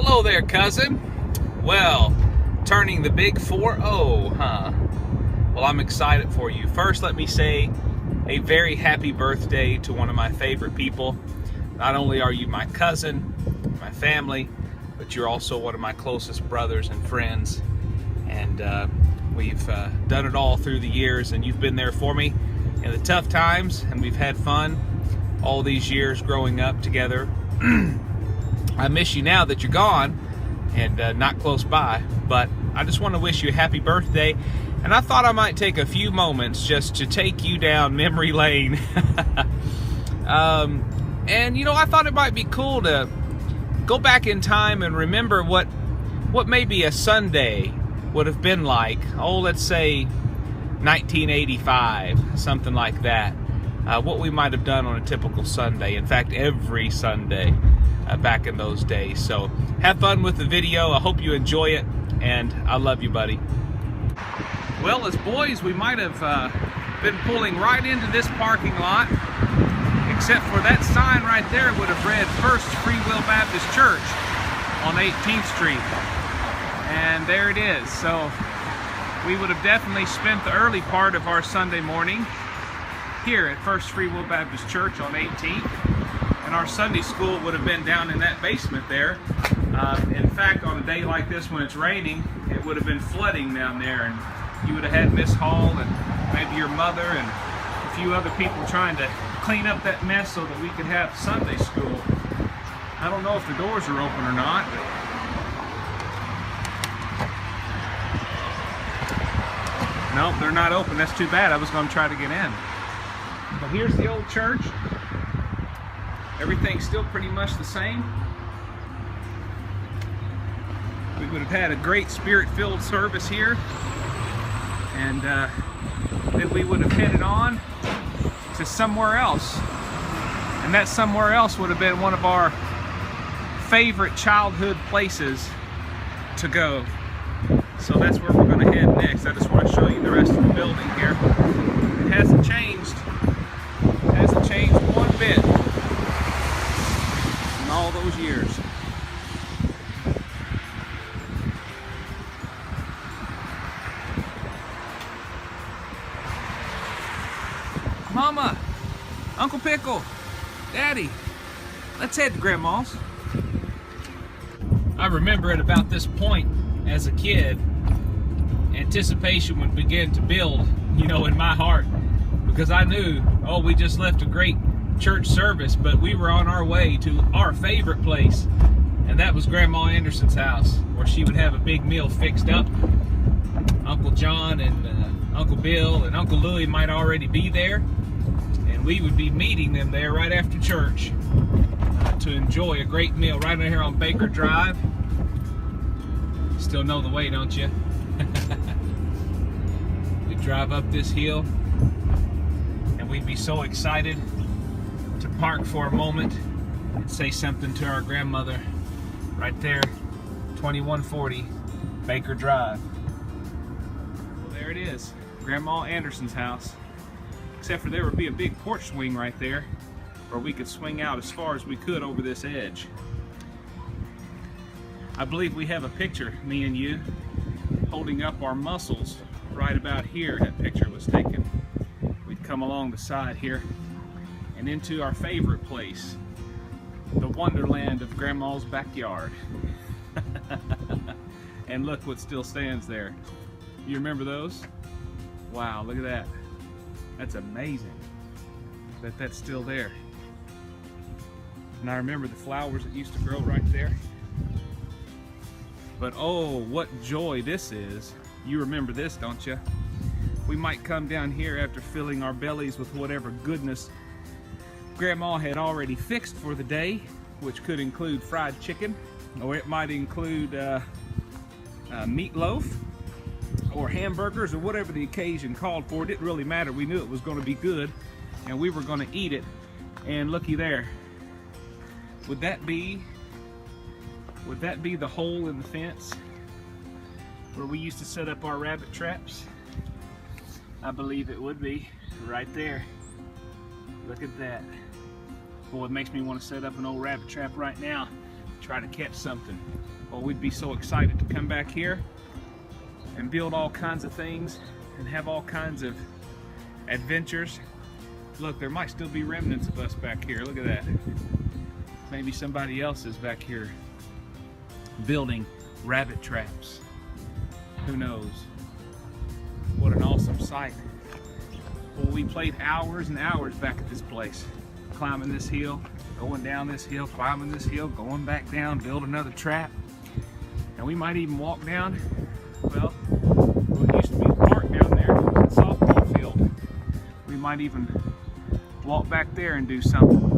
Hello there, cousin. Well, turning the big 4-0, huh? Well, I'm excited for you. First, let me say a very happy birthday to one of my favorite people. Not only are you my cousin, my family, but you're also one of my closest brothers and friends. And we've done it all through the years, and you've been there for me in the tough times, and we've had fun all these years growing up together. I miss you now that you're gone and not close by, but I just want to wish you a happy birthday. And I thought I might take a few moments just to take you down memory lane. And you know, I thought it might be cool to go back in time and remember what maybe a Sunday would have been like. Oh, let's say 1985, something like that. What we might have done on a typical Sunday. In fact, every Sunday back in those days. So have fun with the video. I hope you enjoy it, and I love you, buddy. Well, as boys, we might have been pulling right into this parking lot, except for that sign right there would have read First Free Will Baptist Church on 18th Street. And there it is. So we would have definitely spent the early part of our Sunday morning here at First Free Will Baptist Church on 18th. And our Sunday school would have been down in that basement there. In fact, on a day like this when it's raining, it would have been flooding down there, and you would have had Miss Hall and maybe your mother and a few other people trying to clean up that mess so that we could have Sunday school. I don't know if the doors are open or not. Nope, they're not open. That's too bad. I was going to try to get in. But here's the old church. Everything's still pretty much the same. We would have had a great spirit-filled service here, and then we would have headed on to somewhere else, and that somewhere else would have been one of our favorite childhood places to go. So that's where we're going to head next. I just want to show you the rest of the building here. It hasn't changed. It hasn't changed one bit in all those years. Mama, Uncle Pickle, Daddy, let's head to Grandma's. I remember at about this point as a kid, anticipation would begin to build, you know, in my heart, because I knew, oh, we just left a great church service, but we were on our way to our favorite place, and that was Grandma Anderson's house, where she would have a big meal fixed up. Uncle John and Uncle Bill and Uncle Louie might already be there, and we would be meeting them there right after church to enjoy a great meal right here on Baker Drive. Still know the way, don't you? We drive up this hill, and we'd be so excited to park for a moment and say something to our grandmother right there, 2140 Baker Drive. Well, there it is, Grandma Anderson's house. Except for there would be a big porch swing right there where we could swing out as far as we could over this edge. I believe we have a picture, me and you, holding up our muscles right about here. That picture was taken. We'd come along the side here and into our favorite place, the wonderland of Grandma's backyard. And look what still stands there. You remember those? Wow, look at that. That's amazing that that's still there. And I remember the flowers that used to grow right there. But oh, what joy this is. You remember this, don't you? We might come down here after filling our bellies with whatever goodness Grandma had already fixed for the day, which could include fried chicken, or it might include meatloaf, or hamburgers, or whatever the occasion called for. It didn't really matter. We knew it was going to be good, and we were going to eat it. And looky there. Would that be the hole in the fence where we used to set up our rabbit traps? I believe it would be right there. Look at that. Boy, it makes me want to set up an old rabbit trap right now. try to catch something. Well, we'd be so excited to come back here and build all kinds of things and have all kinds of adventures. Look, there might still be remnants of us back here. Look at that. Maybe somebody else is back here building rabbit traps. Who knows? What an awesome sight. Well, we played hours and hours back at this place, climbing this hill, going down this hill, climbing this hill, going back down, build another trap. And we might even walk down, well, what used to be the park down there, the softball field. We might even walk back there and do something.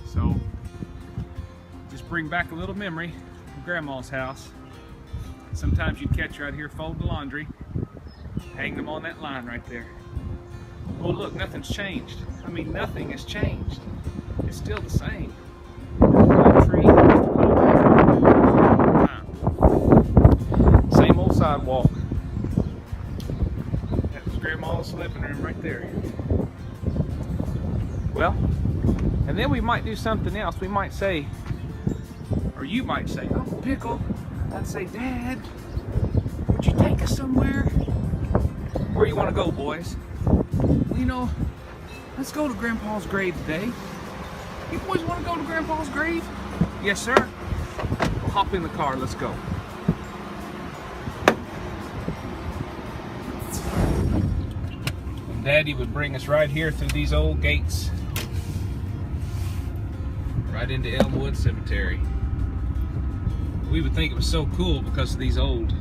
So, just bring back a little memory of Grandma's house. Sometimes you'd catch her out here folding laundry, hang them on that line right there. Oh look, nothing's changed. I mean, nothing has changed. It's still the same. Tree, same old sidewalk. That was Grandma's living room right there. Well, and then we might do something else. We might say, or you might say, Uncle Pickle. I'd say, Dad, would you take us somewhere? Where you want to go, boys? Well, you know, let's go to Grandpa's grave today. You boys want to go to Grandpa's grave? Yes, sir. Well, hop in the car. Let's go. Daddy would bring us right here through these old gates, right into Elmwood Cemetery. We would think it was so cool because of these old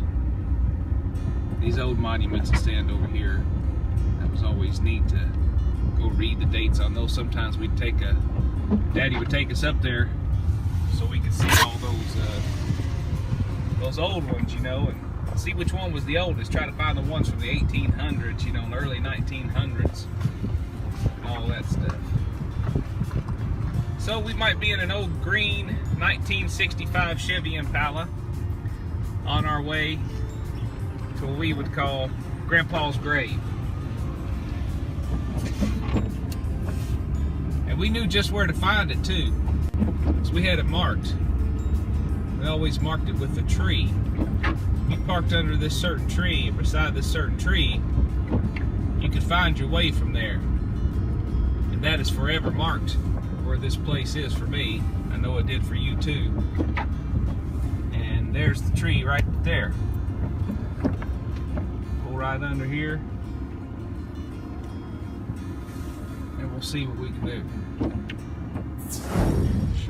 monuments that stand over here. That was always neat to go read the dates on those. Sometimes Daddy would take us up there so we could see all those old ones, you know, and see which one was the oldest. Try to find the ones from the 1800s, you know, and early 1900s, and all that stuff. So we might be in an old green 1965 Chevy Impala on our way to what we would call Grandpa's grave. And we knew just where to find it too, because we had it marked. We always marked it with a tree. You parked under this certain tree, and beside this certain tree, you could find your way from there. And that is forever marked where this place is for me. I know it did for you too. And there's the tree right there. Go right under here, and we'll see what we can do.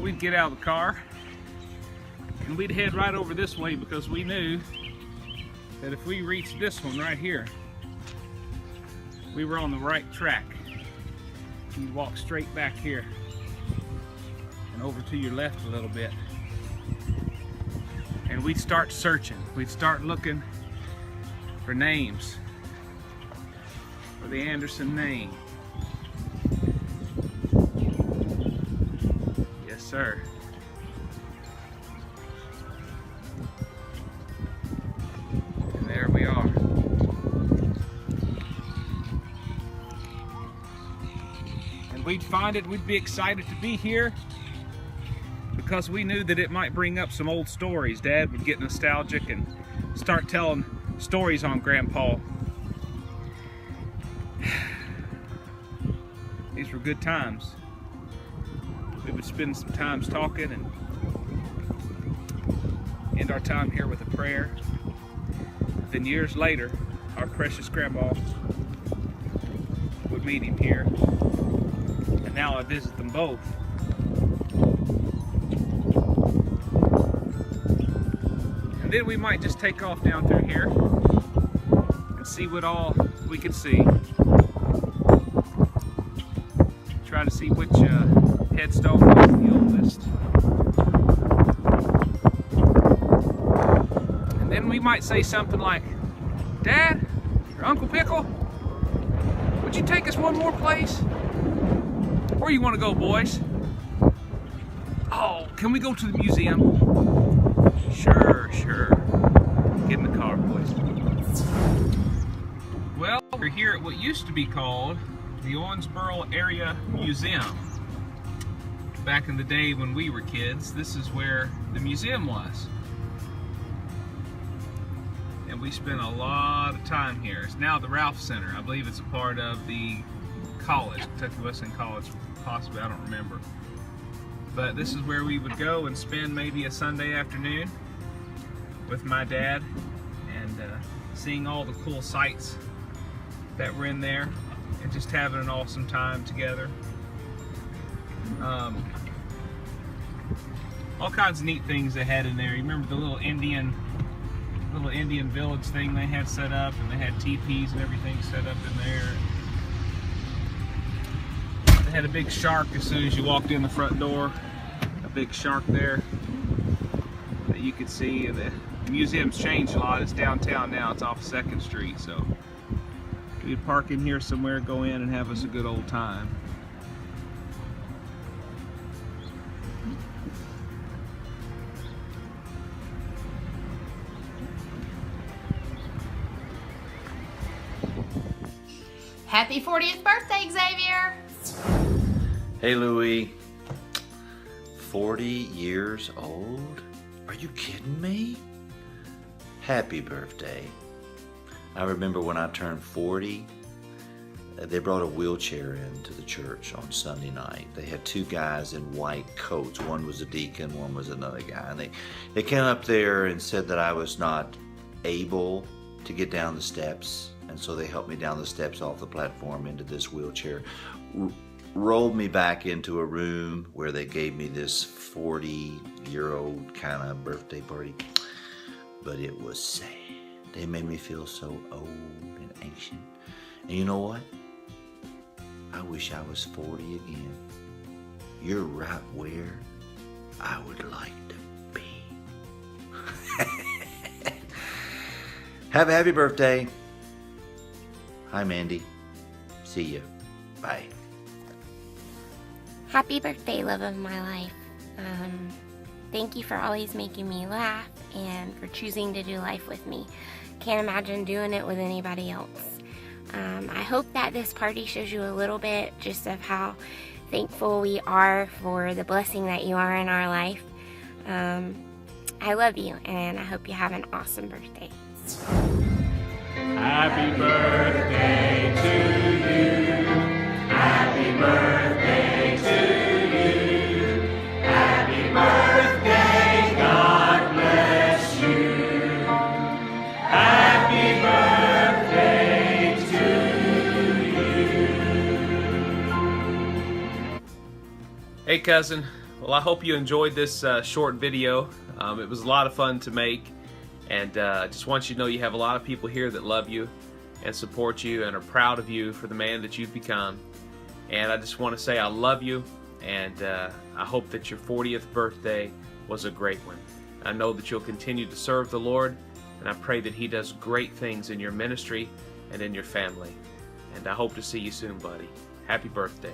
We'd get out of the car and we'd head right over this way, because we knew that if we reached this one right here, we were on the right track. You'd walk straight back here and over to your left a little bit, and we'd start searching. We'd start looking for names, for the Anderson name. Yes, sir. And there we are. And we'd find it, we'd be excited to be here, because we knew that it might bring up some old stories. Dad would get nostalgic and start telling stories on Grandpa. These were good times. We would spend some times talking and end our time here with a prayer. Then years later, our precious Grandma would meet him here. And now I visit them both. And then we might just take off down through here and see what all we could see. Try to see which headstone was the oldest. And then we might say something like, Dad, or Uncle Pickle, would you take us one more place? Where you want to go, boys? Oh, can we go to the museum? Sure, sure. Get in the car, boys. Well, we're here at what used to be called the Owensboro Area Museum. back in the day when we were kids, this is where the museum was. And we spent a lot of time here. It's now the Ralph Center. I believe it's a part of the college, Kentucky Wesleyan College, possibly, I don't remember. But this is where we would go and spend maybe a Sunday afternoon with my dad and seeing all the cool sights that were in there and just having an awesome time together. All kinds of neat things they had in there. You remember the little Indian village thing they had set up, and they had teepees and everything set up in there. They had a big shark as soon as you walked in the front door. A big shark there that you could see. The museum's changed a lot. It's downtown now. It's off 2nd Street, so we'd park in here somewhere, go in and have us a good old time. Happy 40th birthday, Xavier! Hey, Louie. 40 years old? Are you kidding me? Happy birthday. I remember when I turned 40, they brought a wheelchair into the church on Sunday night. They had 2 guys in white coats. One was a deacon, one was another guy. And they came up there and said that I was not able to get down the steps. And so they helped me down the steps off the platform into this wheelchair, rolled me back into a room where they gave me this 40-year-old kind of birthday party. But it was sad. They made me feel so old and ancient. And you know what? I wish I was 40 again. You're right where I would like to be. Have a happy birthday. Hi, Mandy. See you. Bye. Happy birthday, love of my life. Thank you for always making me laugh and for choosing to do life with me. Can't imagine doing it with anybody else. I hope that this party shows you a little bit just of how thankful we are for the blessing that you are in our life. I love you, and I hope you have an awesome birthday. Happy birthday to you. Happy birthday to you. Happy birthday, God bless you. Happy birthday to you. Hey cousin, well, I hope you enjoyed this short video. It was a lot of fun to make. And I just want you to know you have a lot of people here that love you and support you and are proud of you for the man that you've become. And I just want to say I love you, and I hope that your 40th birthday was a great one. I know that you'll continue to serve the Lord, and I pray that He does great things in your ministry and in your family. And I hope to see you soon, buddy. Happy birthday.